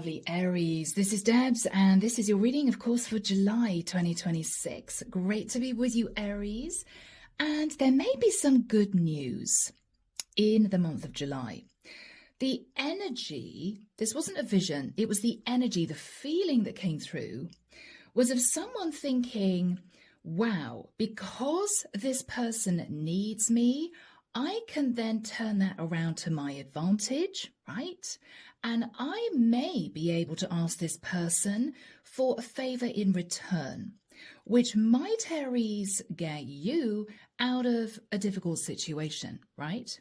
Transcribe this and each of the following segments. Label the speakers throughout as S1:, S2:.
S1: lovely Aries. This is Debs, and this is your reading, of course, for July 2026. Great to be with you, Aries. And there may be some good news in the month of July. The energy, this wasn't a vision, it was the energy, the feeling that came through was of someone thinking, wow, because this person needs me, I can then turn that around to my advantage, right? And I may be able to ask this person for a favor in return, which might, Aries, get you out of a difficult situation, right?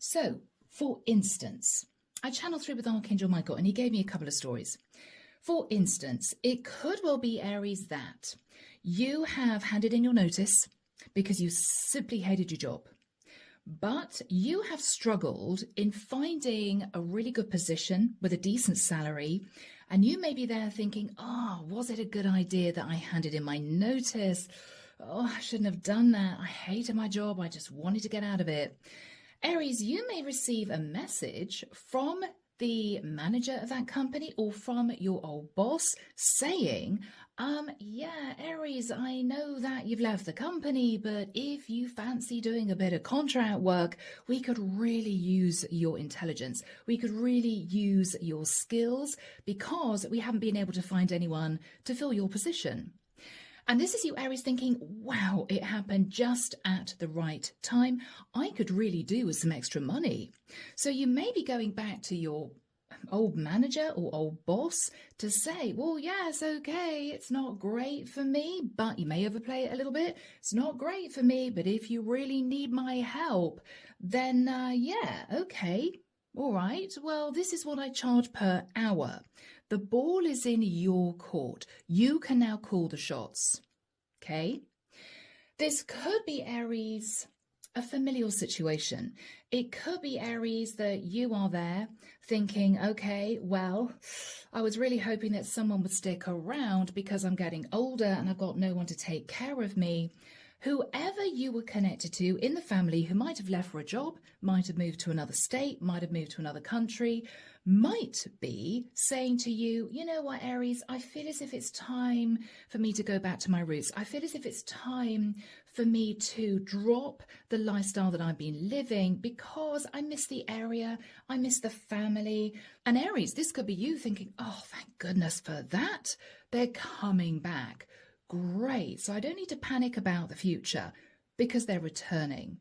S1: So, for instance, I channeled through with Archangel Michael and he gave me a couple of stories. For instance, it could well be, Aries, that you have handed in your notice because you simply hated your job. But you have struggled in finding a really good position with a decent salary, and you may be there thinking, oh, was it a good idea that I handed in my notice? Oh, I shouldn't have done that. I hated my job. I just wanted to get out of it. Aries, you may receive a message from the manager of that company or from your old boss saying, yeah, Aries, I know that you've left the company, but if you fancy doing a bit of contract work, we could really use your intelligence. We could really use your skills because we haven't been able to find anyone to fill your position. And this is you, Aries, thinking, wow, it happened just at the right time. I could really do with some extra money. So you may be going back to your old manager or old boss to say, well, yes, okay, it's not great for me, but you may overplay it a little bit. It's not great for me, but if you really need my help, then yeah, okay, all right. Well, this is what I charge per hour. The ball is in your court. You can now call the shots. Okay. This could be, Aries, a familial situation. It could be, Aries, that you are there thinking, okay, well, I was really hoping that someone would stick around because I'm getting older and I've got no one to take care of me. Whoever you were connected to in the family who might have left for a job, might have moved to another state, might have moved to another country, might be saying to you, you know what, Aries, I feel as if it's time for me to go back to my roots. I feel as if it's time for me to drop the lifestyle that I've been living because I miss the area, I miss the family. And Aries, this could be you thinking, oh, thank goodness for that. They're coming back. Great. So I don't need to panic about the future because they're returning.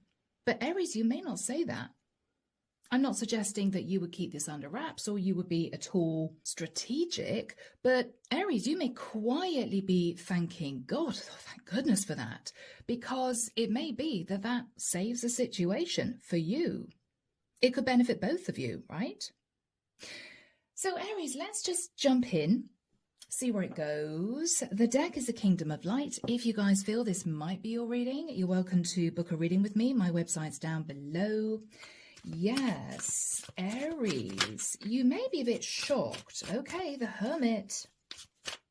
S1: But Aries, you may not say that. I'm not suggesting that you would keep this under wraps or you would be at all strategic, but Aries, you may quietly be thanking God, oh, thank goodness for that, because it may be that that saves a situation for you. It could benefit both of you, right? So Aries, let's just jump in, see where it goes. The deck is the Kingdom of Light. If you guys feel this might be your reading, you're welcome to book a reading with me. My website's down below. Yes, Aries, you may be a bit shocked. Okay, the Hermit.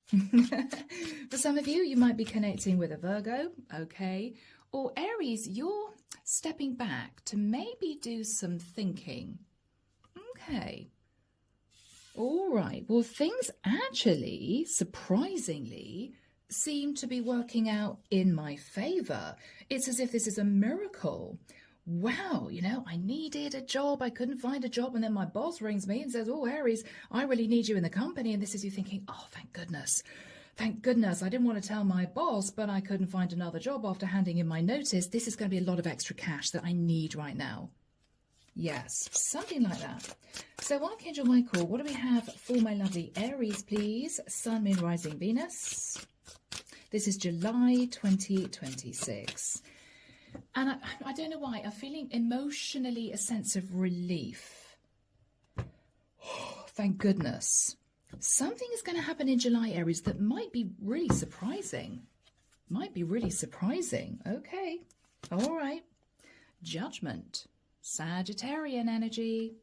S1: For some of you, you might be connecting with a Virgo, okay? Or Aries, you're stepping back to maybe do some thinking. Okay. All right. Well, things actually, surprisingly, seem to be working out in my favor. It's as if this is a miracle. Wow, you know, I needed a job. I couldn't find a job. And then my boss rings me and says, oh, Aries, I really need you in the company. And this is you thinking, oh, thank goodness. Thank goodness. I didn't want to tell my boss, but I couldn't find another job after handing in my notice. This is going to be a lot of extra cash that I need right now. Yes, something like that. So Archangel Michael, what do we have for my lovely Aries, please? Sun, Moon, Rising, Venus. This is July 2026. And I don't know why, I'm feeling emotionally a sense of relief. Oh, thank goodness. Something is going to happen in July, Aries, that might be really surprising. Might be really surprising. Okay. All right. Judgment. Sagittarian energy.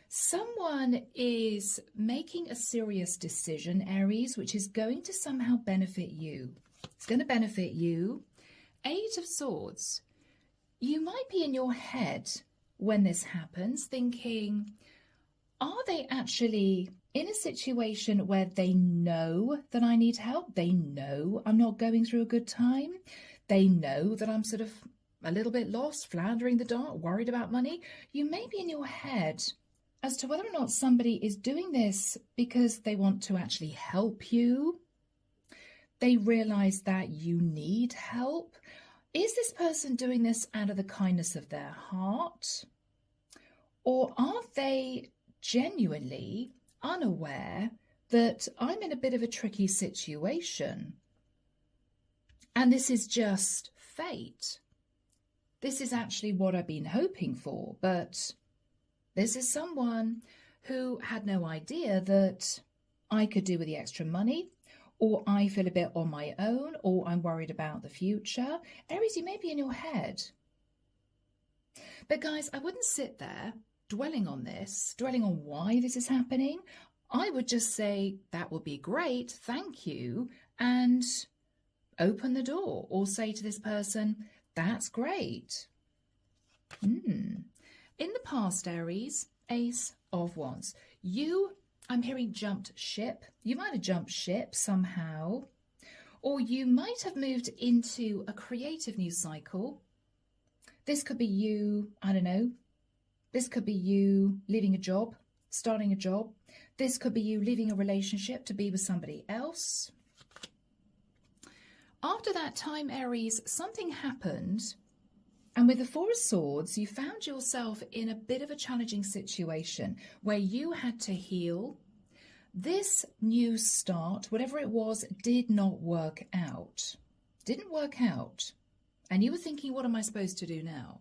S1: Someone is making a serious decision, Aries, which is going to somehow benefit you. It's going to benefit you. Eight of Swords. You might be in your head when this happens thinking, are they actually in a situation where they know that I need help. They know I'm not going through a good time. They know that I'm sort of a little bit lost, floundering in the dark, worried about money. You may be in your head as to whether or not somebody is doing this because they want to actually help you. They realize that you need help. Is this person doing this out of the kindness of their heart? Or are they genuinely unaware that I'm in a bit of a tricky situation? And this is just fate. This is actually what I've been hoping for, but this is someone who had no idea that I could do with the extra money, or I feel a bit on my own, or I'm worried about the future. Aries, you may be in your head. But guys, I wouldn't sit there dwelling on this, dwelling on why this is happening. I would just say, that would be great, thank you, and open the door, or say to this person, that's great. In the past, Aries, Ace of Wands, I'm hearing jumped ship. You might have jumped ship somehow, or you might have moved into a creative new cycle. This could be you, I don't know. This could be you leaving a job, starting a job. This could be you leaving a relationship to be with somebody else. After that time, Aries, something happened. And with the Four of Swords, you found yourself in a bit of a challenging situation where you had to heal. This new start, whatever it was, did not work out. Didn't work out. And you were thinking, what am I supposed to do now?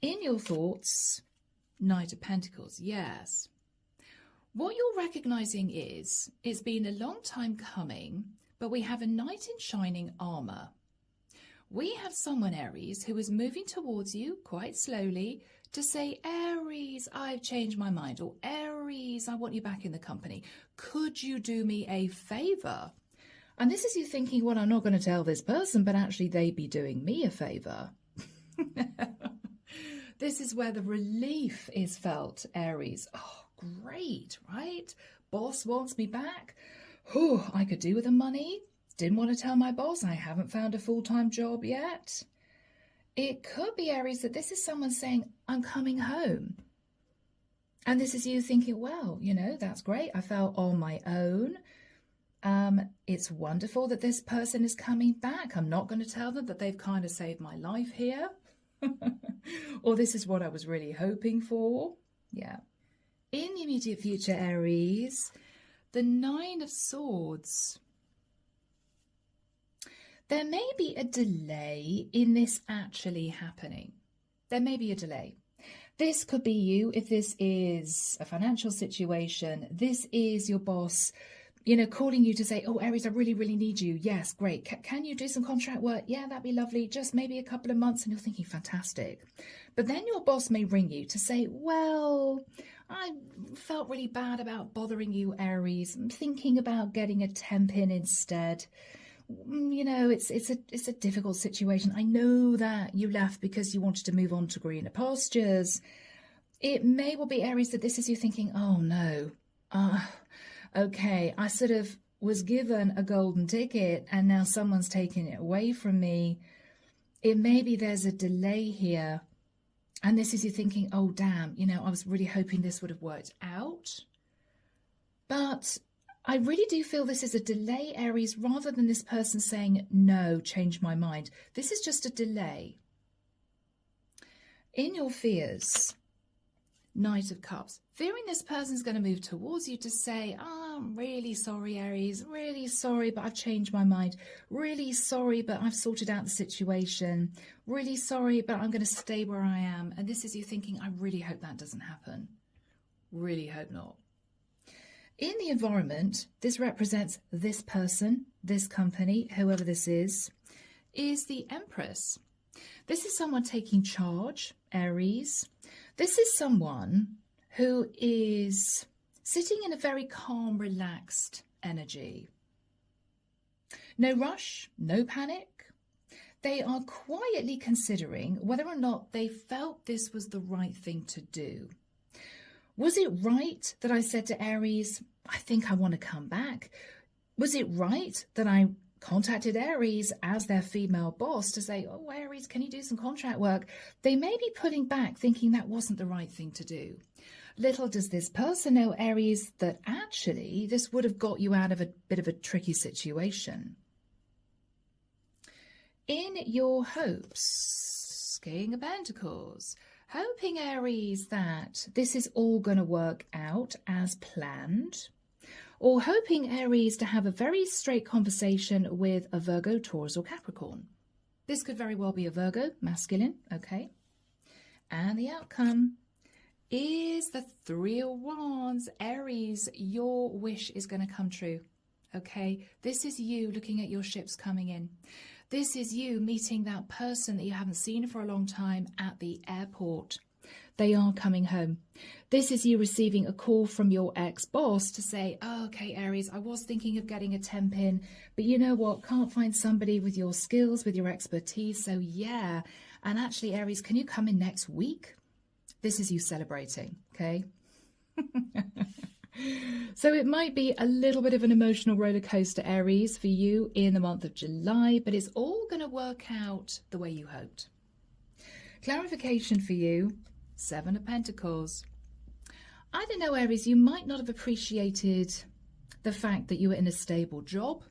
S1: In your thoughts, Knight of Pentacles, yes. What you're recognizing is, it's been a long time coming, but we have a knight in shining armor. We have someone, Aries, who is moving towards you quite slowly to say, Aries, I've changed my mind, or Aries, I want you back in the company. Could you do me a favor? And this is you thinking, well, I'm not going to tell this person, but actually they'd be doing me a favor. This is where the relief is felt, Aries. Oh, great, right? Boss wants me back. Oh, I could do with the money. Didn't want to tell my boss I haven't found a full-time job yet. It could be, Aries, that this is someone saying, I'm coming home. And this is you thinking, well, you know, that's great. I felt on my own. It's wonderful that this person is coming back. I'm not going to tell them that they've kind of saved my life here. Or this is what I was really hoping for. Yeah. In the immediate future, Aries, the Nine of Swords. There may be a delay in this actually happening. There may be a delay. This could be you if this is a financial situation. This is your boss, you know, calling you to say, oh, Aries, I really, really need you. Yes, great. Can you do some contract work? Yeah, that'd be lovely. Just maybe a couple of months. And you're thinking, fantastic. But then your boss may ring you to say, well, I felt really bad about bothering you, Aries. I'm thinking about getting a temp in instead. You know, it's a difficult situation. I know that you left because you wanted to move on to greener pastures. It may well be, Aries, that this is you thinking, oh no, okay, I sort of was given a golden ticket and now someone's taking it away from me. It may be there's a delay here. And this is you thinking, oh damn, you know, I was really hoping this would have worked out. But I really do feel this is a delay, Aries, rather than this person saying, no, change my mind. This is just a delay. In your fears, Knight of Cups, fearing this person's going to move towards you to say, oh, I'm really sorry, Aries, really sorry, but I've changed my mind. Really sorry, but I've sorted out the situation. Really sorry, but I'm going to stay where I am. And this is you thinking, I really hope that doesn't happen. Really hope not. In the environment, this represents this person, this company, whoever this is the Empress. This is someone taking charge, Aries. This is someone who is sitting in a very calm, relaxed energy. No rush, no panic. They are quietly considering whether or not they felt this was the right thing to do. Was it right that I said to Aries, I think I want to come back? Was it right that I contacted Aries as their female boss to say, oh, Aries, can you do some contract work? They may be pulling back thinking that wasn't the right thing to do. Little does this person know, Aries, that actually this would have got you out of a bit of a tricky situation. In your hopes, King of Pentacles, hoping, Aries, that this is all going to work out as planned, or hoping, Aries, to have a very straight conversation with a Virgo, Taurus, or Capricorn. This could very well be a Virgo, masculine, okay? And the outcome is the Three of Wands. Aries, your wish is going to come true, okay? This is you looking at your ships coming in. This is you meeting that person that you haven't seen for a long time at the airport. They are coming home. This is you receiving a call from your ex-boss to say, oh, okay, Aries, I was thinking of getting a temp in, but you know what? Can't find somebody with your skills, with your expertise. So yeah. And actually, Aries, can you come in next week? This is you celebrating, okay? So it might be a little bit of an emotional roller coaster, Aries, for you in the month of July, but it's all going to work out the way you hoped. Clarification for you, Seven of Pentacles. I don't know, Aries, you might not have appreciated the fact that you were in a stable job.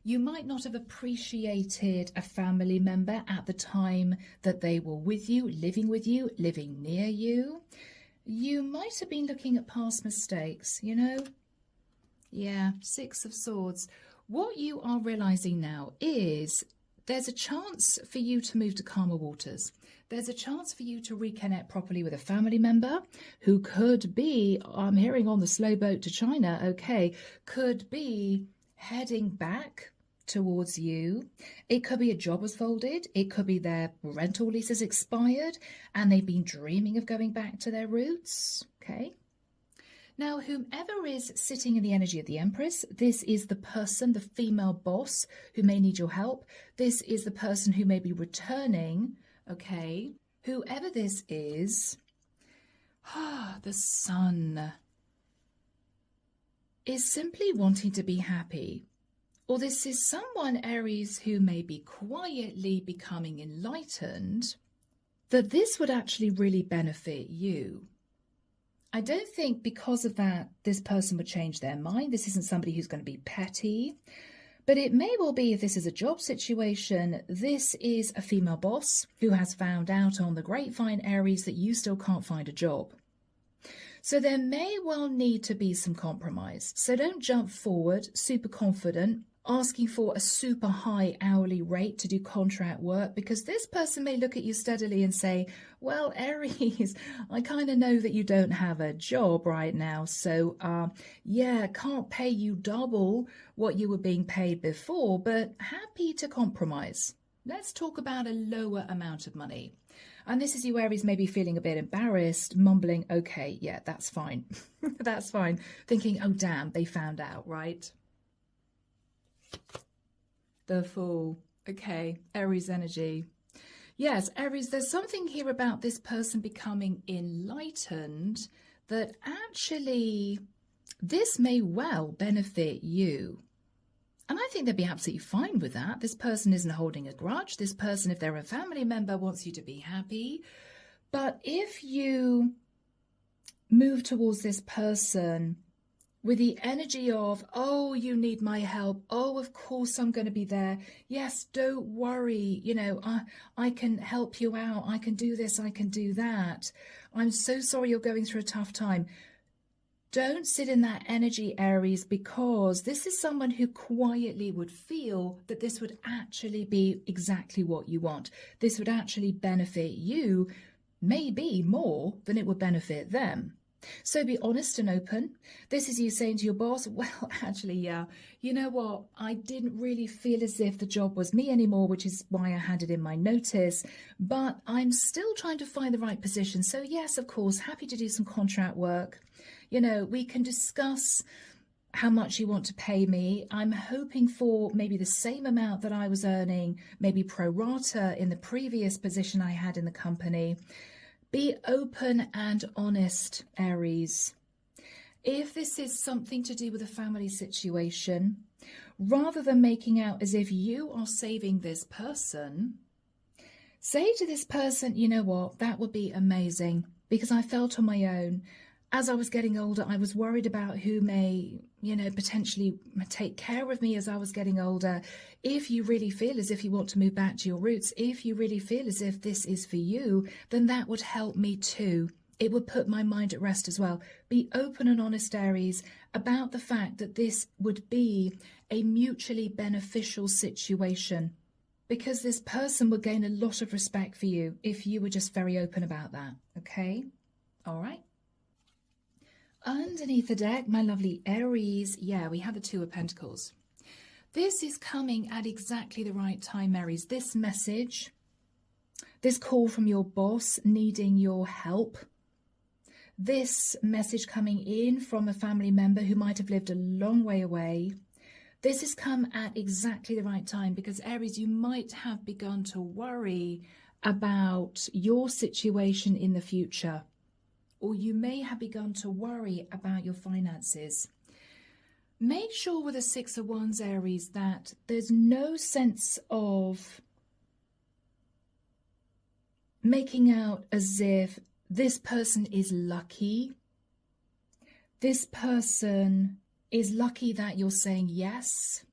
S1: You might not have appreciated a family member at the time that they were with you, living near you. You might have been looking at past mistakes, you know? Yeah, Six of Swords. What you are realizing now is there's a chance for you to move to calmer waters. There's a chance for you to reconnect properly with a family member who could be, I'm hearing on the slow boat to China, okay, could be heading back towards you. It could be a job has folded. It could be their rental lease has expired and they've been dreaming of going back to their roots. Okay. Now, whomever is sitting in the energy of the Empress, this is the person, the female boss who may need your help. This is the person who may be returning. Okay. Whoever this is, the Sun is simply wanting to be happy. Or this is someone, Aries, who may be quietly becoming enlightened, that this would actually really benefit you. I don't think because of that, this person would change their mind. This isn't somebody who's going to be petty. But it may well be, if this is a job situation, this is a female boss who has found out on the grapevine, Aries, that you still can't find a job. So there may well need to be some compromise. So don't jump forward, super confident, asking for a super high hourly rate to do contract work, because this person may look at you steadily and say, well, Aries, I kind of know that you don't have a job right now. So yeah, can't pay you double what you were being paid before, but happy to compromise. Let's talk about a lower amount of money. And this is you, Aries, maybe feeling a bit embarrassed, mumbling, okay, yeah, that's fine. That's fine. Thinking, oh, damn, they found out, right? The Fool. Okay, Aries energy. Yes, Aries, there's something here about this person becoming enlightened that actually this may well benefit you. And I think they'd be absolutely fine with that. This person isn't holding a grudge. This person, if they're a family member, wants you to be happy. But if you move towards this person with the energy of, oh, you need my help. Oh, of course I'm going to be there. Yes, don't worry. You know, I can help you out. I can do this. I can do that. I'm so sorry you're going through a tough time. Don't sit in that energy, Aries, because this is someone who quietly would feel that this would actually be exactly what you want. This would actually benefit you, maybe more than it would benefit them. So be honest and open. This is you saying to your boss, well, actually, yeah, you know what? I didn't really feel as if the job was me anymore, which is why I handed in my notice, but I'm still trying to find the right position. So yes, of course, happy to do some contract work. You know, we can discuss how much you want to pay me. I'm hoping for maybe the same amount that I was earning, maybe pro rata in the previous position I had in the company. Be open and honest, Aries. If this is something to do with a family situation, rather than making out as if you are saving this person, say to this person, you know what, that would be amazing, because I felt on my own. As I was getting older, I was worried about who may, potentially take care of me as I was getting older. If you really feel as if you want to move back to your roots, if you really feel as if this is for you, then that would help me too. It would put my mind at rest as well. Be open and honest, Aries, about the fact that this would be a mutually beneficial situation, because this person would gain a lot of respect for you if you were just very open about that. Okay? All right. Underneath the deck, my lovely Aries, yeah, we have the Two of Pentacles. This is coming at exactly the right time, Aries. This message, this call from your boss needing your help, this message coming in from a family member who might have lived a long way away, this has come at exactly the right time, because Aries, you might have begun to worry about your situation in the future. Or you may have begun to worry about your finances. Make sure with the Six of Wands, Aries, that there's no sense of making out as if this person is lucky. This person is lucky that you're saying yes.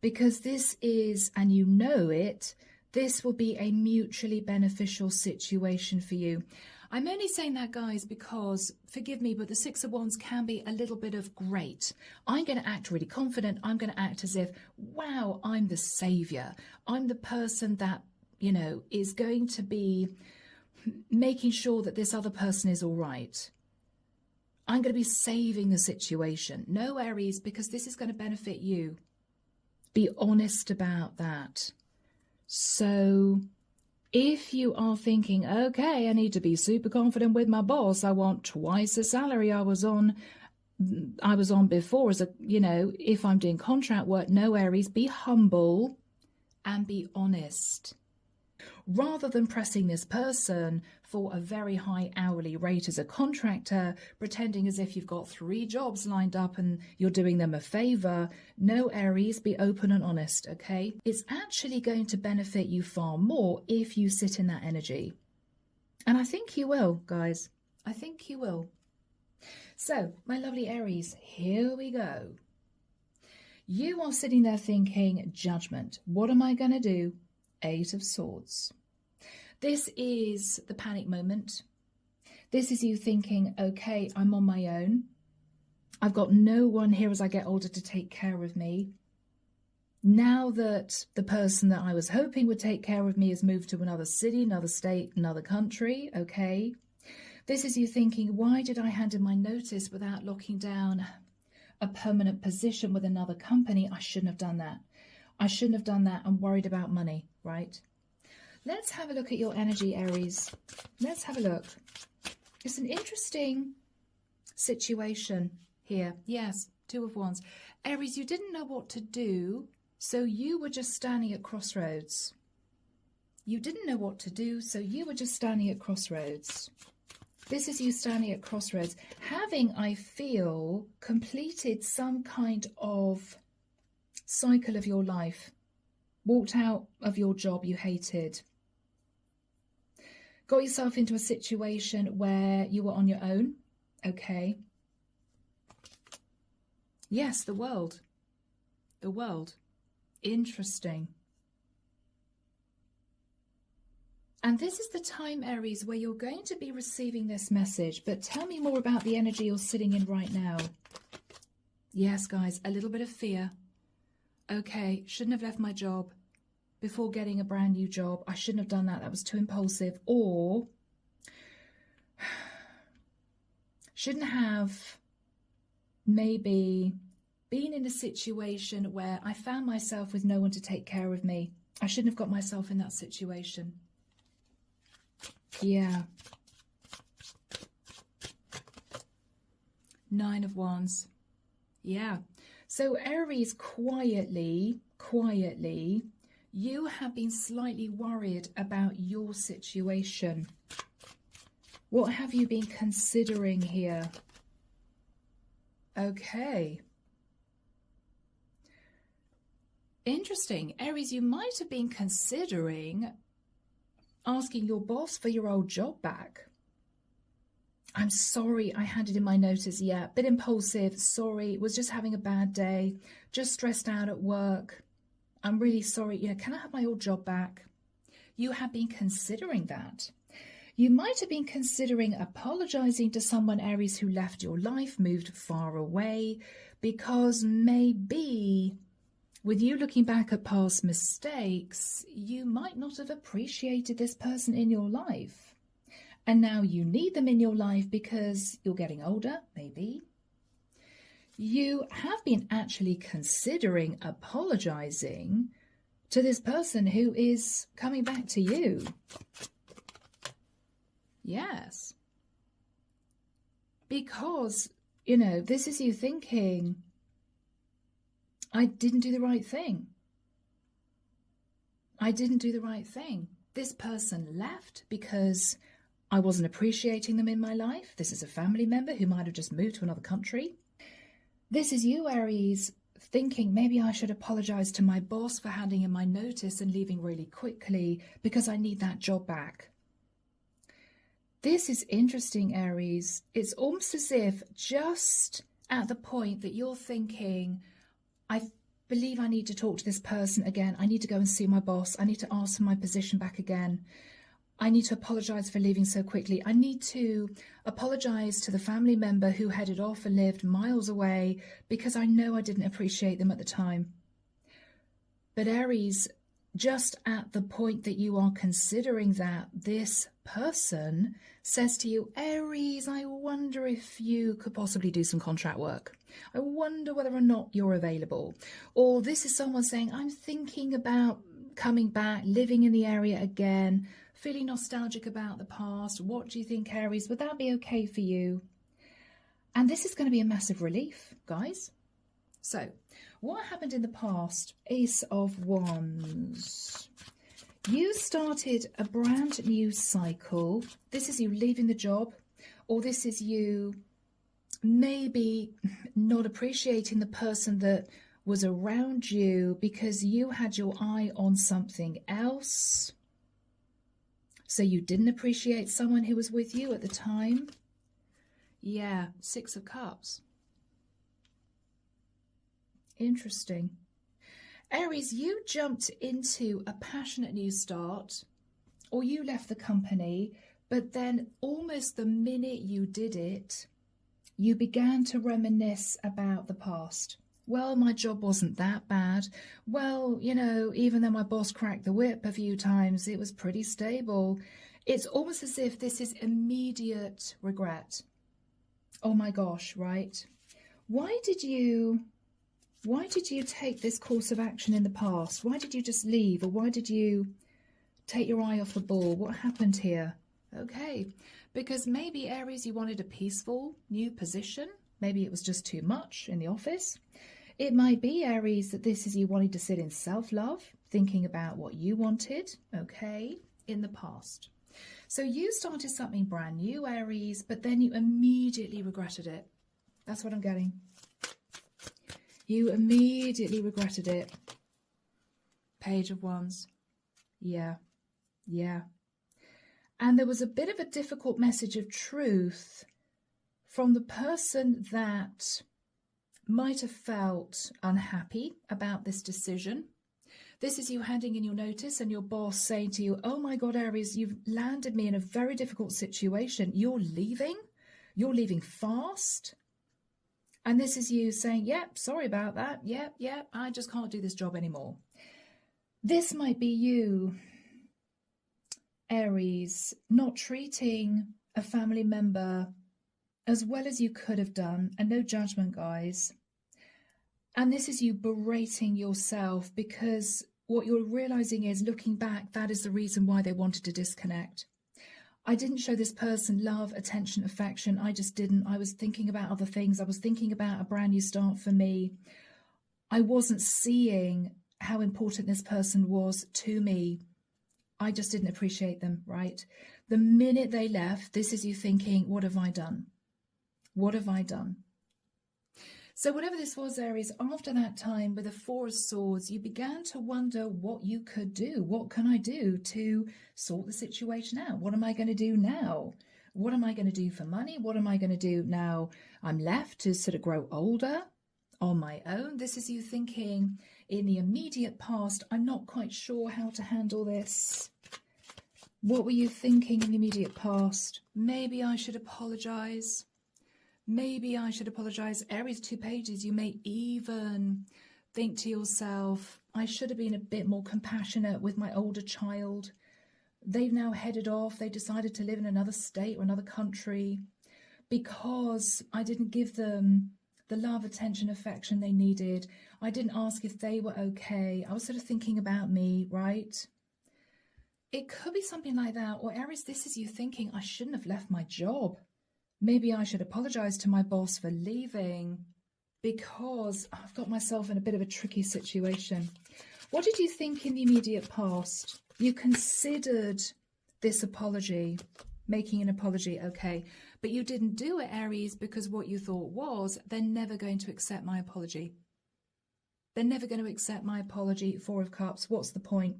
S1: Because this is, and you know it, this will be a mutually beneficial situation for you. I'm only saying that, guys, because, forgive me, but the Six of Wands can be a little bit of great. I'm going to act really confident. I'm going to act as if, wow, I'm the savior. I'm the person that, is going to be making sure that this other person is all right. I'm going to be saving the situation. No, Aries, because this is going to benefit you. Be honest about that. So if you are thinking, okay, I need to be super confident with my boss, I want twice the salary I was on before, as if I'm doing contract work, no, Aries, be humble and be honest. Rather than pressing this person for a very high hourly rate as a contractor, pretending as if you've got 3 jobs lined up and you're doing them a favor, no, Aries, be open and honest, okay? It's actually going to benefit you far more if you sit in that energy. And I think you will, guys. I think you will. So, my lovely Aries, here we go. You are sitting there thinking, judgment. What am I going to do? 8 of Swords. This is the panic moment. This is you thinking, okay, I'm on my own. I've got no one here as I get older to take care of me. Now that the person that I was hoping would take care of me has moved to another city, another state, another country, okay? This is you thinking, why did I hand in my notice without locking down a permanent position with another company? I shouldn't have done that. I shouldn't have done that. I'm worried about money, right? Let's have a look at your energy, Aries. Let's have a look. It's an interesting situation here. Yes, 2 of Wands. Aries, you didn't know what to do, so you were just standing at crossroads. You didn't know what to do, so you were just standing at crossroads. This is you standing at crossroads, having, I feel, completed some kind of cycle of your life. Walked out of your job you hated. Got yourself into a situation where you were on your own. Okay. Yes, the world. The world. Interesting. And this is the time, Aries, where you're going to be receiving this message. But tell me more about the energy you're sitting in right now. Yes, guys, a little bit of fear. Okay, shouldn't have left my job before getting a brand new job. I shouldn't have done that. That was too impulsive. Or shouldn't have maybe been in a situation where I found myself with no one to take care of me. I shouldn't have got myself in that situation. Yeah. 9 of Wands. Yeah. So Aries, quietly, you have been slightly worried about your situation. What have you been considering here? Okay. Interesting. Aries, you might have been considering asking your boss for your old job back. I'm sorry I handed in my notice. Yeah, bit impulsive. Sorry, was just having a bad day. Just stressed out at work. I'm really sorry. Can I have my old job back? You have been considering that. You might have been considering apologizing to someone, Aries, who left your life, moved far away, because maybe with you looking back at past mistakes, you might not have appreciated this person in your life. And now you need them in your life because you're getting older, maybe. You have been actually considering apologizing to this person who is coming back to you. Yes. Because, this is you thinking, I didn't do the right thing. I didn't do the right thing. This person left because I wasn't appreciating them in my life. This is a family member who might have just moved to another country. This is you, Aries, thinking maybe I should apologize to my boss for handing in my notice and leaving really quickly because I need that job back. This is interesting, Aries. It's almost as if just at the point that you're thinking, I believe I need to talk to this person again. I need to go and see my boss. I need to ask for my position back again. I need to apologize for leaving so quickly. I need to apologize to the family member who headed off and lived miles away because I know I didn't appreciate them at the time. But Aries, just at the point that you are considering that, this person says to you, Aries, I wonder if you could possibly do some contract work. I wonder whether or not you're available. Or this is someone saying, I'm thinking about coming back, living in the area again, feeling nostalgic about the past. What do you think, Aries? Would that be okay for you? And this is going to be a massive relief, guys. So, what happened in the past? Ace of Wands. You started a brand new cycle. This is you leaving the job, or this is you maybe not appreciating the person that was around you because you had your eye on something else. So you didn't appreciate someone who was with you at the time. Yeah, Six of Cups. Interesting. Aries, you jumped into a passionate new start, or you left the company, but then almost the minute you did it, you began to reminisce about the past. Well, my job wasn't that bad. Well, even though my boss cracked the whip a few times, it was pretty stable. It's almost as if this is immediate regret. Oh my gosh, right? Why did you take this course of action in the past? Why did you just leave? Or why did you take your eye off the ball? What happened here? Okay, because maybe, Aries, you wanted a peaceful new position. Maybe it was just too much in the office. It might be, Aries, that this is you wanting to sit in self-love, thinking about what you wanted, okay, in the past. So you started something brand new, Aries, but then you immediately regretted it. That's what I'm getting. You immediately regretted it. Page of Wands. Yeah. And there was a bit of a difficult message of truth from the person that might have felt unhappy about this decision. This is you handing in your notice and your boss saying to you, oh my God, Aries, you've landed me in a very difficult situation. You're leaving fast. And this is you saying, yep, sorry about that. Yep, I just can't do this job anymore. This might be you, Aries, not treating a family member as well as you could have done, and no judgment, guys. And this is you berating yourself because what you're realizing is, looking back, that is the reason why they wanted to disconnect. I didn't show this person love, attention, affection. I just didn't. I was thinking about other things. I was thinking about a brand new start for me. I wasn't seeing how important this person was to me. I just didn't appreciate them, right? The minute they left, this is you thinking, what have I done? What have I done? So whatever this was, Aries, after that time with the Four of Swords, you began to wonder what you could do. What can I do to sort the situation out? What am I going to do now? What am I going to do for money? What am I going to do now I'm left to sort of grow older on my own? This is you thinking in the immediate past, I'm not quite sure how to handle this. What were you thinking in the immediate past? Maybe I should apologize. Maybe I should apologize. Aries, 2 pages. You may even think to yourself, I should have been a bit more compassionate with my older child. They've now headed off. They decided to live in another state or another country because I didn't give them the love, attention, affection they needed. I didn't ask if they were okay. I was sort of thinking about me, right? It could be something like that. Or Aries, this is you thinking, I shouldn't have left my job. Maybe I should apologize to my boss for leaving because I've got myself in a bit of a tricky situation. What did you think in the immediate past? You considered this apology, making an apology, okay, but you didn't do it, Aries, because what you thought was they're never going to accept my apology. They're never going to accept my apology. 4 of Cups. What's the point?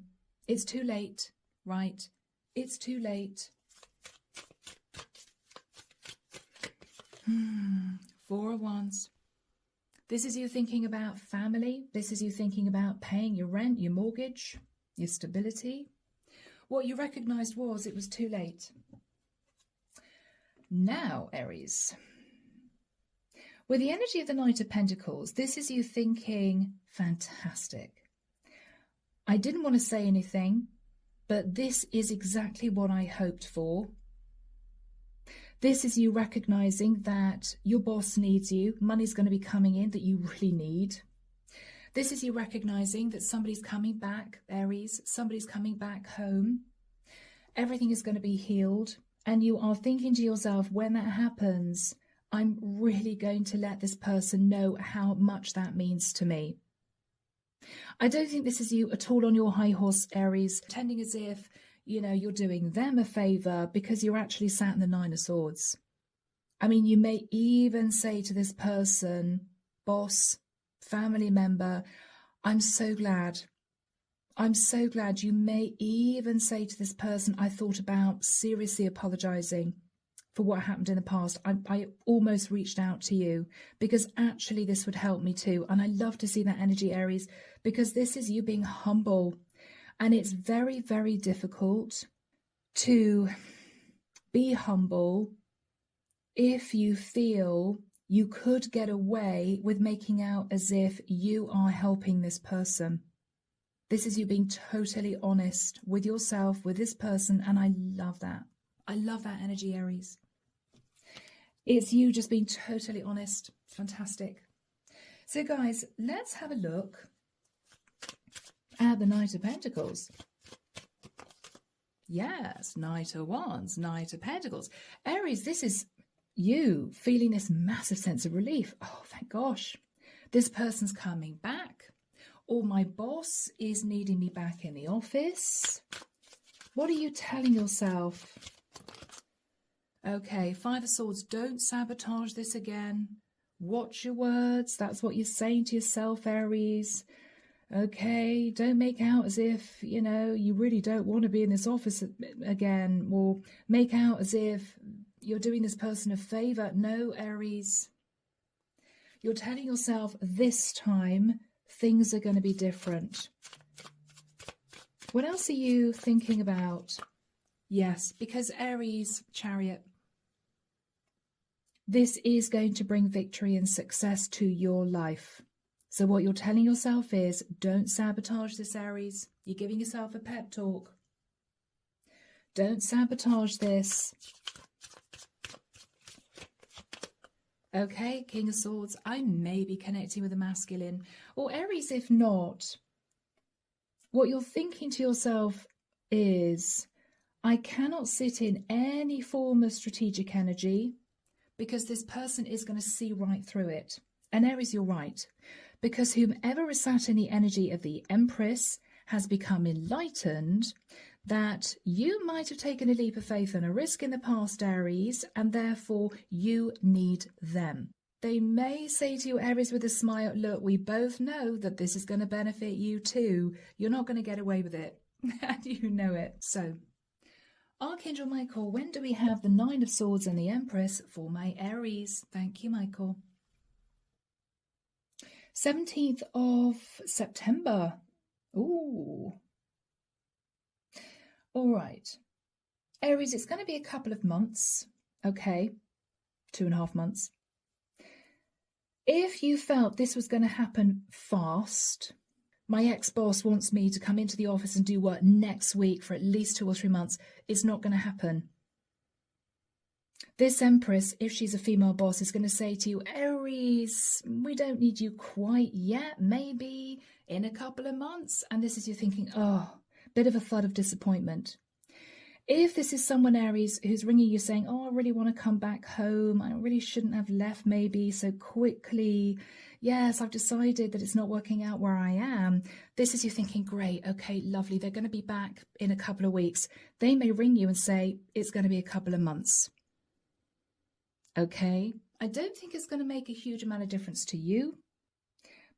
S1: It's too late, right? It's too late. 4 of Wands. This is you thinking about family. This is you thinking about paying your rent, your mortgage, your stability. What you recognized was it was too late. Now, Aries, with the energy of the Knight of Pentacles, this is you thinking, fantastic. I didn't want to say anything, but this is exactly what I hoped for. This is you recognizing that your boss needs you. Money's going to be coming in that you really need. This is you recognizing that somebody's coming back, Aries. Somebody's coming back home. Everything is going to be healed. And you are thinking to yourself, when that happens, I'm really going to let this person know how much that means to me. I don't think this is you at all on your high horse, Aries, pretending as if you know, you're doing them a favor because you're actually sat in the 9 of Swords. I mean, you may even say to this person, boss, family member, I'm so glad. I'm so glad. You may even say to this person, I thought about seriously apologizing for what happened in the past. I almost reached out to you because actually this would help me too. And I love to see that energy, Aries, because this is you being humble. And it's very, very difficult to be humble if you feel you could get away with making out as if you are helping this person. This is you being totally honest with yourself, with this person, and I love that. I love that energy, Aries. It's you just being totally honest. Fantastic. So, guys, let's have a look at the Knight of Pentacles. Yes, Knight of Wands, Knight of Pentacles. Aries, this is you feeling this massive sense of relief. Oh, thank gosh. This person's coming back. Or my boss is needing me back in the office. What are you telling yourself? Okay, 5 of Swords, don't sabotage this again. Watch your words. That's what you're saying to yourself, Aries. Okay, don't make out as if, you know, you really don't want to be in this office again, or make out as if you're doing this person a favor. No, Aries. You're telling yourself this time things are going to be different. What else are you thinking about? Yes, because Aries, Chariot. This is going to bring victory and success to your life. So what you're telling yourself is, don't sabotage this, Aries. You're giving yourself a pep talk. Don't sabotage this. Okay, King of Swords, I may be connecting with a masculine. Or Aries, if not, what you're thinking to yourself is, I cannot sit in any form of strategic energy because this person is going to see right through it. And Aries, you're right. Because whomever is sat in the energy of the Empress has become enlightened that you might have taken a leap of faith and a risk in the past, Aries, and therefore you need them. They may say to you, Aries, with a smile, look, we both know that this is going to benefit you too. You're not going to get away with it. And you know it. So, Archangel Michael, when do we have the Nine of Swords and the Empress for my Aries? Thank you, Michael. 17th of September. Ooh. All right. Aries, it's going to be a couple of months. Okay. 2.5 months. If you felt this was going to happen fast, my ex-boss wants me to come into the office and do work next week for at least 2 or 3 months, it's not going to happen. This Empress, if she's a female boss, is going to say to you, Aries, we don't need you quite yet, maybe in a couple of months. And this is you thinking, oh, bit of a thud of disappointment. If this is someone, Aries, who's ringing you saying, oh, I really want to come back home. I really shouldn't have left maybe so quickly. Yes, I've decided that it's not working out where I am. This is you thinking, great, okay, lovely. They're going to be back in a couple of weeks. They may ring you and say, it's going to be a couple of months. Okay, I don't think it's going to make a huge amount of difference to you.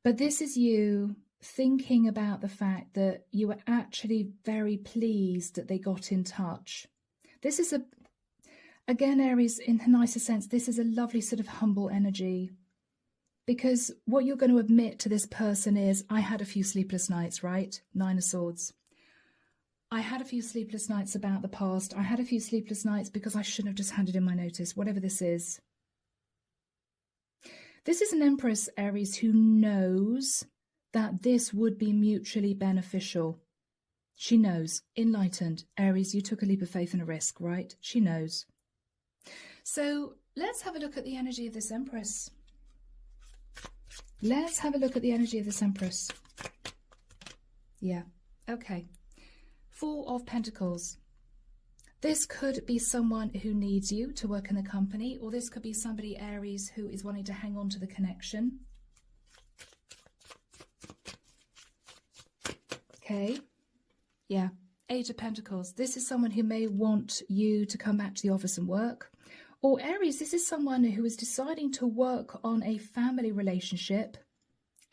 S1: But this is you thinking about the fact that you were actually very pleased that they got in touch. This is again, Aries, in the nicest sense, this is a lovely sort of humble energy. Because what you're going to admit to this person is, I had a few sleepless nights, right? Nine of Swords. I had a few sleepless nights about the past. I had a few sleepless nights because I shouldn't have just handed in my notice, whatever this is. This is an Empress, Aries, who knows that this would be mutually beneficial. She knows, enlightened. Aries, you took a leap of faith and a risk, right? She knows. So let's have a look at the energy of this Empress. Let's have a look at the energy of this Empress. Yeah, okay. Four of Pentacles. This could be someone who needs you to work in the company, or this could be somebody, Aries, who is wanting to hang on to the connection. Okay, yeah, Eight of Pentacles. This is someone who may want you to come back to the office and work. Or Aries, this is someone who is deciding to work on a family relationship.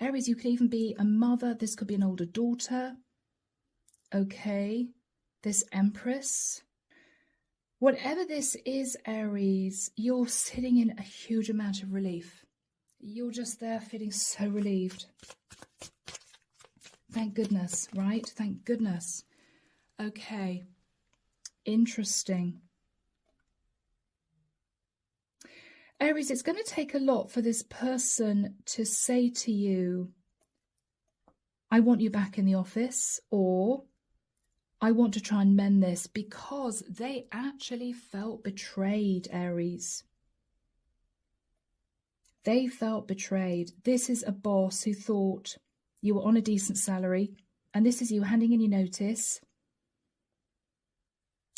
S1: Aries, you could even be a mother. This could be an older daughter. Okay, this Empress. Whatever this is, Aries, you're sitting in a huge amount of relief. You're just there feeling so relieved. Thank goodness, right? Thank goodness. Okay. Interesting. Aries, it's going to take a lot for this person to say to you, I want you back in the office, or I want to try and mend this, because they actually felt betrayed, Aries. They felt betrayed. This is a boss who thought you were on a decent salary, and this is you handing in your notice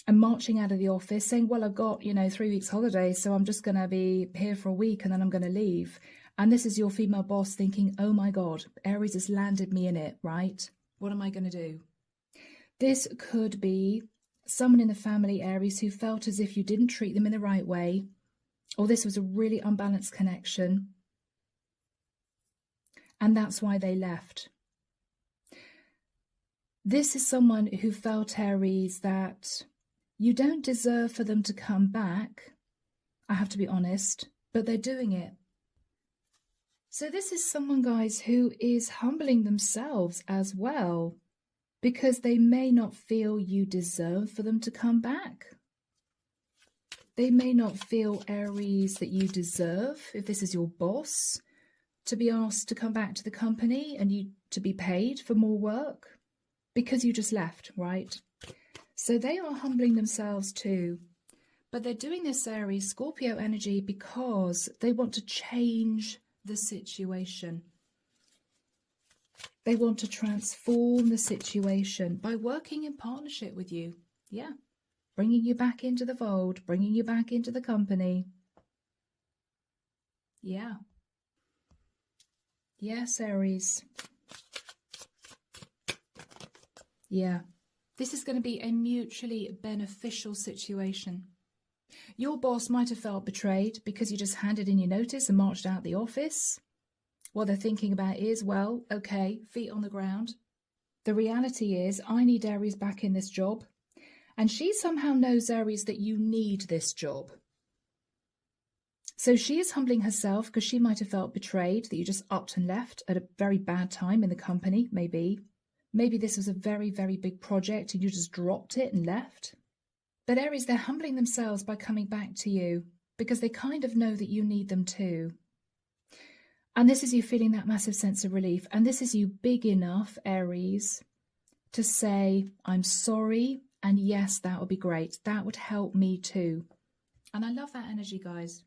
S1: and marching out of the office saying, well, I've got, 3 weeks holiday, so I'm just going to be here for a week and then I'm going to leave. And this is your female boss thinking, oh my God, Aries has landed me in it, right? What am I going to do? This could be someone in the family, Aries, who felt as if you didn't treat them in the right way, or this was a really unbalanced connection, and that's why they left. This is someone who felt, Aries, that you don't deserve for them to come back. I have to be honest, but they're doing it. So this is someone, guys, who is humbling themselves as well, because they may not feel you deserve for them to come back. They may not feel, Aries, that you deserve, if this is your boss, to be asked to come back to the company and you to be paid for more work because you just left, right? So they are humbling themselves too. But they're doing this, Aries, Scorpio energy, because they want to change the situation. They want to transform the situation by working in partnership with you. Yeah. Bringing you back into the fold, bringing you back into the company. Yeah. Yes, Aries. Yeah. This is going to be a mutually beneficial situation. Your boss might have felt betrayed because you just handed in your notice and marched out the office. What they're thinking about is, well, okay, feet on the ground. The reality is, I need Aries back in this job. And she somehow knows, Aries, that you need this job. So she is humbling herself because she might have felt betrayed, that you just upped and left at a very bad time in the company, maybe. Maybe this was a very, very big project and you just dropped it and left. But Aries, they're humbling themselves by coming back to you because they kind of know that you need them too. And this is you feeling that massive sense of relief. And this is you big enough, Aries, to say, I'm sorry. And yes, that would be great. That would help me too. And I love that energy, guys.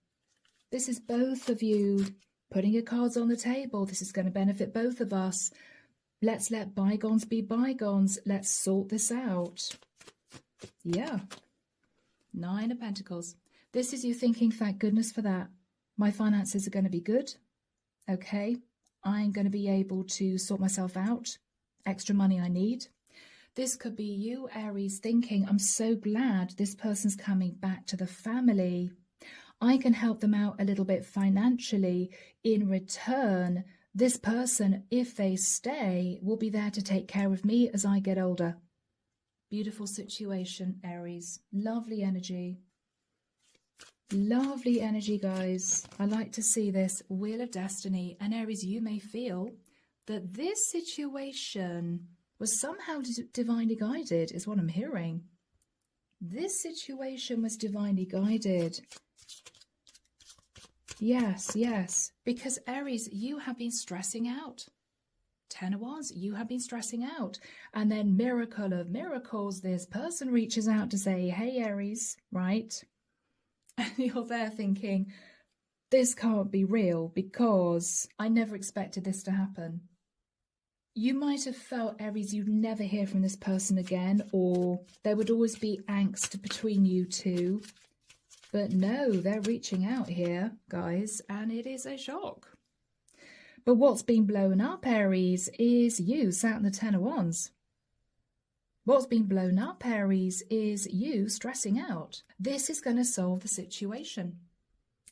S1: This is both of you putting your cards on the table. This is going to benefit both of us. Let's let bygones be bygones. Let's sort this out. Yeah. 9 of Pentacles. This is you thinking, thank goodness for that. My finances are going to be good. Okay. I'm going to be able to sort myself out. Extra money I need. This could be you, Aries, thinking, I'm so glad this person's coming back to the family. I can help them out a little bit financially. In return, this person, if they stay, will be there to take care of me as I get older. Beautiful situation, Aries. Lovely energy. Lovely energy, guys. I like to see this Wheel of Destiny. And Aries, you may feel that this situation was somehow divinely guided, is what I'm hearing. This situation was divinely guided. Yes, yes. Because Aries, you have been stressing out. 10 of Wands, you have been stressing out. And then miracle of miracles, this person reaches out to say, hey, Aries, right? And you're there thinking, this can't be real because I never expected this to happen. You might have felt, Aries, you'd never hear from this person again, or there would always be angst between you two. But no, they're reaching out here, guys, and it is a shock. But what's been blown up, Aries, is you sat in the 10 of Wands. What's been blown up, Aries, is you stressing out. This is going to solve the situation.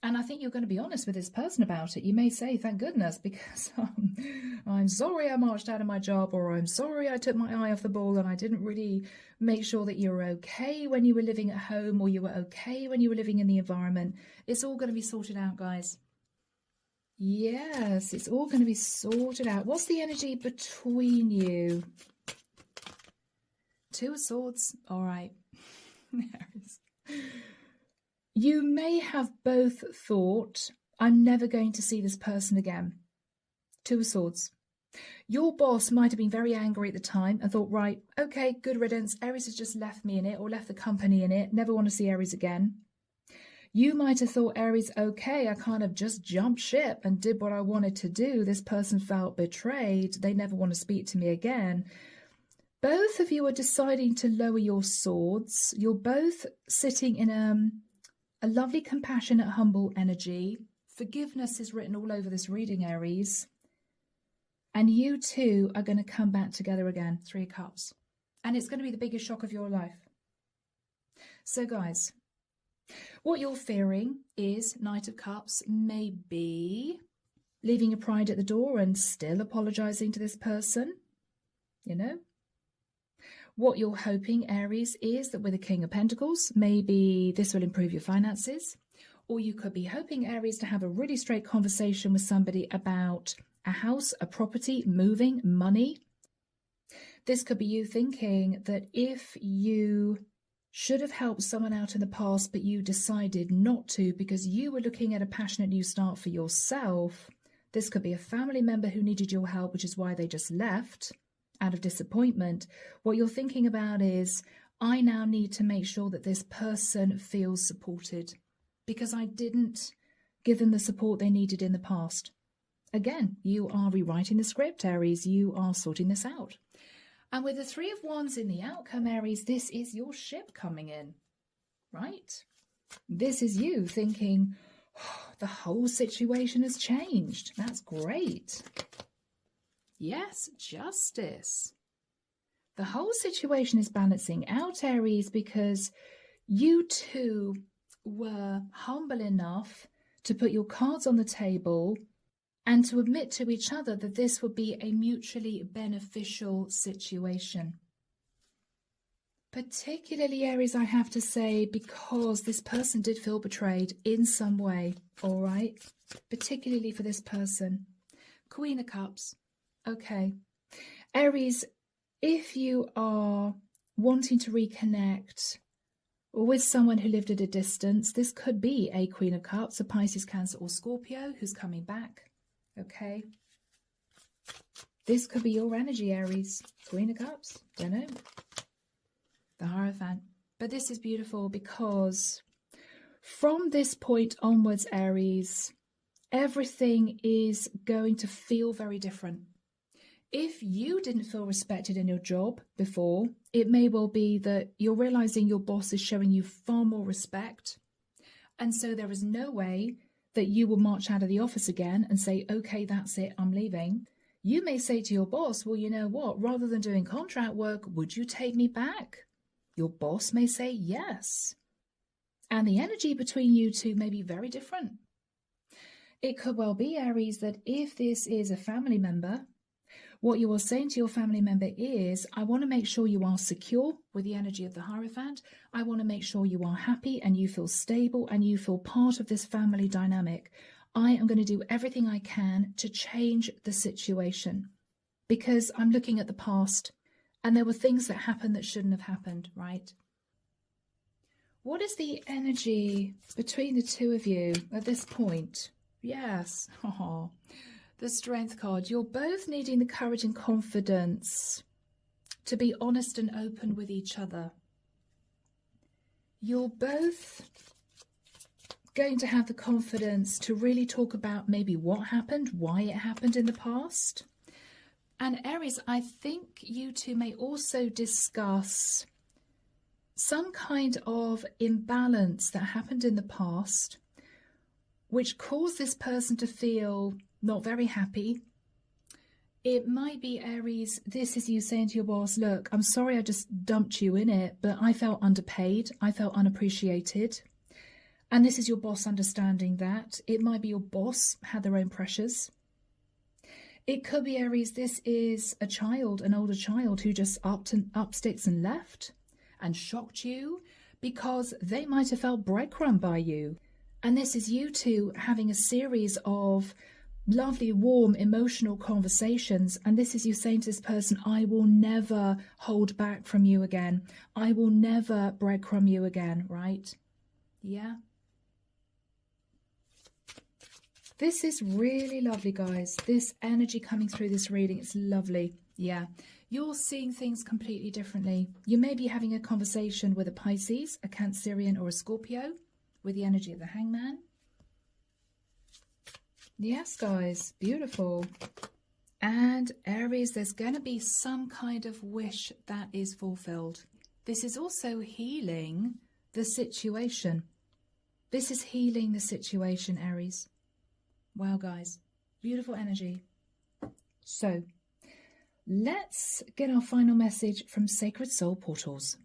S1: And I think you're going to be honest with this person about it. You may say, thank goodness, because I'm sorry I marched out of my job, or I'm sorry I took my eye off the ball and I didn't really make sure that you were okay when you were living at home, or you were okay when you were living in the environment. It's all going to be sorted out, guys. Yes, it's all going to be sorted out. What's the energy between you? 2 of Swords. All right. You may have both thought, I'm never going to see this person again. 2 of Swords. Your boss might have been very angry at the time and thought, right, okay, good riddance. Aries has just left me in it, or left the company in it. Never want to see Aries again. You might have thought, Aries, okay, I kind of just jumped ship and did what I wanted to do. This person felt betrayed. They never want to speak to me again. Both of you are deciding to lower your swords. You're both sitting in a lovely, compassionate, humble energy. Forgiveness is written all over this reading, Aries. And you two are going to come back together again. 3 of Cups. And it's going to be the biggest shock of your life. So, guys, what you're fearing is Knight of Cups, maybe leaving your pride at the door and still apologizing to this person, you know. What you're hoping, Aries, is that with the King of Pentacles, maybe this will improve your finances. Or you could be hoping, Aries, to have a really straight conversation with somebody about a house, a property, moving, money. This could be you thinking that if you should have helped someone out in the past, but you decided not to because you were looking at a passionate new start for yourself. This could be a family member who needed your help, which is why they just left out of disappointment. What you're thinking about is, I now need to make sure that this person feels supported because I didn't give them the support they needed in the past. Again, you are rewriting the script, Aries. You are sorting this out. And with the 3 of Wands in the outcome, Aries, this is your ship coming in, right? This is you thinking, oh, the whole situation has changed. That's great. Yes, justice. The whole situation is balancing out, Aries, because you two were humble enough to put your cards on the table and to admit to each other that this would be a mutually beneficial situation. Particularly, Aries, I have to say, because this person did feel betrayed in some way, all right? Particularly for this person. Queen of Cups. Okay. Aries, if you are wanting to reconnect with someone who lived at a distance, this could be a Queen of Cups, a Pisces, Cancer, or Scorpio who's coming back. Okay. This could be your energy, Aries. Queen of Cups. Don't know. The Hierophant. But this is beautiful because from this point onwards, Aries, everything is going to feel very different. If you didn't feel respected in your job before, it may well be that you're realizing your boss is showing you far more respect. And so there is no way that you will march out of the office again and say, okay, that's it, I'm leaving. You may say to your boss, well, you know what, rather than doing contract work, would you take me back? Your boss may say yes. And the energy between you two may be very different. It could well be, Aries, that if this is a family member, what you are saying to your family member is, I want to make sure you are secure with the energy of the Hierophant. I want to make sure you are happy and you feel stable and you feel part of this family dynamic. I am going to do everything I can to change the situation because I'm looking at the past and there were things that happened that shouldn't have happened, right? What is the energy between the two of you at this point? Yes. Oh. The Strength card. You're both needing the courage and confidence to be honest and open with each other. You're both going to have the confidence to really talk about maybe what happened, why it happened in the past. And Aries, I think you two may also discuss some kind of imbalance that happened in the past, which caused this person to feel not very happy. It might be, Aries, this is you saying to your boss, look, I'm sorry I just dumped you in it, but I felt underpaid. I felt unappreciated. And this is your boss understanding that. It might be your boss had their own pressures. It could be, Aries, this is a child, an older child who just up sticks and left and shocked you because they might have felt breadcrumbed by you. And this is you two having a series of lovely, warm, emotional conversations. And this is you saying to this person, I will never hold back from you again. I will never breadcrumb you again, right? Yeah. This is really lovely, guys. This energy coming through this reading, it's lovely. Yeah. You're seeing things completely differently. You may be having a conversation with a Pisces, a Cancerian, or a Scorpio with the energy of the Hangman. Yes, guys, beautiful. And Aries, there's going to be some kind of wish that is fulfilled. This is also healing the situation. This is healing the situation, Aries. Wow, guys, beautiful energy. So let's get our final message from Sacred Soul Portals.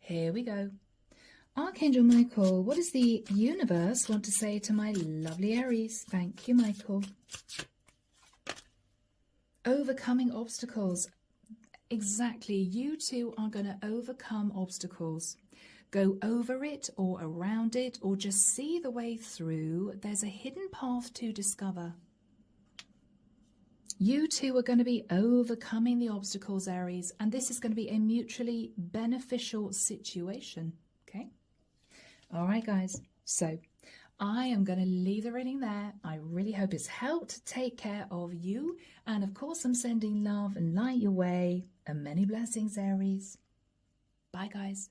S1: Here we go. Archangel Michael, what does the universe want to say to my lovely Aries? Thank you, Michael. Overcoming obstacles. Exactly. You two are going to overcome obstacles. Go over it or around it or just see the way through. There's a hidden path to discover. You two are going to be overcoming the obstacles, Aries, and this is going to be a mutually beneficial situation. Okay? All right, guys. So I am going to leave the reading there. I really hope it's helped take care of you. And of course, I'm sending love and light your way. And many blessings, Aries. Bye, guys.